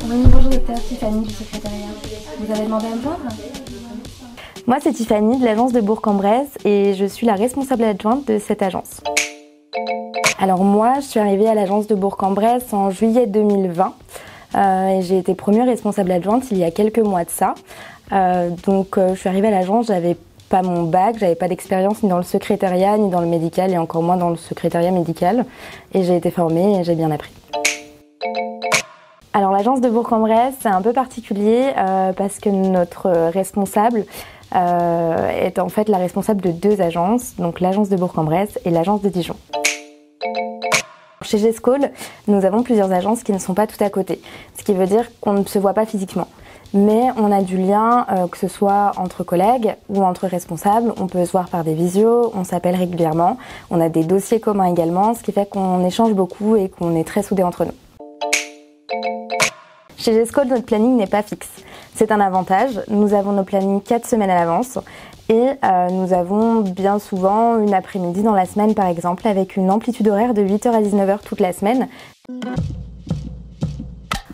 Oui, bonjour docteur, Tiffany du secrétariat. Vous avez demandé à me joindre? Moi, c'est Tiffany de l'agence de Bourg-en-Bresse et je suis la responsable adjointe de cette agence. Alors moi, je suis arrivée à l'agence de Bourg-en-Bresse en juillet 2020 et j'ai été promue responsable adjointe il y a quelques mois de ça. Je suis arrivée à l'agence, j'avais pas mon bac, j'avais pas d'expérience ni dans le secrétariat ni dans le médical et encore moins dans le secrétariat médical. Et j'ai été formée et j'ai bien appris. Alors l'agence de Bourg-en-Bresse, c'est un peu particulier parce que notre responsable est en fait la responsable de deux agences, donc l'agence de Bourg-en-Bresse et l'agence de Dijon. Chez G-School, nous avons plusieurs agences qui ne sont pas tout à côté, ce qui veut dire qu'on ne se voit pas physiquement. Mais on a du lien, que ce soit entre collègues ou entre responsables, on peut se voir par des visios, on s'appelle régulièrement, on a des dossiers communs également, ce qui fait qu'on échange beaucoup et qu'on est très soudés entre nous. Chez G-School, notre planning n'est pas fixe. C'est un avantage. Nous avons nos plannings 4 semaines à l'avance et nous avons bien souvent une après-midi dans la semaine par exemple avec une amplitude horaire de 8h à 19h toute la semaine.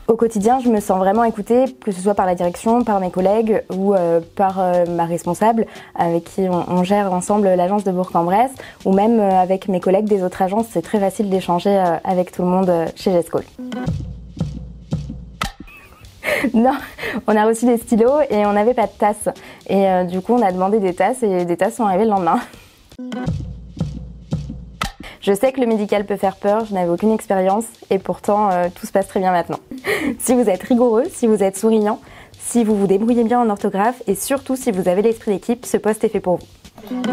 Au quotidien, je me sens vraiment écoutée, que ce soit par la direction, par mes collègues ou par ma responsable avec qui on gère ensemble l'agence de Bourg-en-Bresse ou même avec mes collègues des autres agences. C'est très facile d'échanger avec tout le monde chez G-School. Non, on a reçu des stylos et on n'avait pas de tasses. Et du coup, on a demandé des tasses et des tasses sont arrivées le lendemain. Je sais que le médical peut faire peur, je n'avais aucune expérience et pourtant tout se passe très bien maintenant. Si vous êtes rigoureux, si vous êtes souriant, si vous vous débrouillez bien en orthographe et surtout si vous avez l'esprit d'équipe, ce poste est fait pour vous.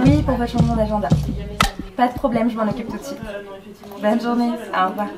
Oui, pour votre changement d'agenda. Pas de problème, je m'en occupe tout de suite. Bonne journée, au revoir.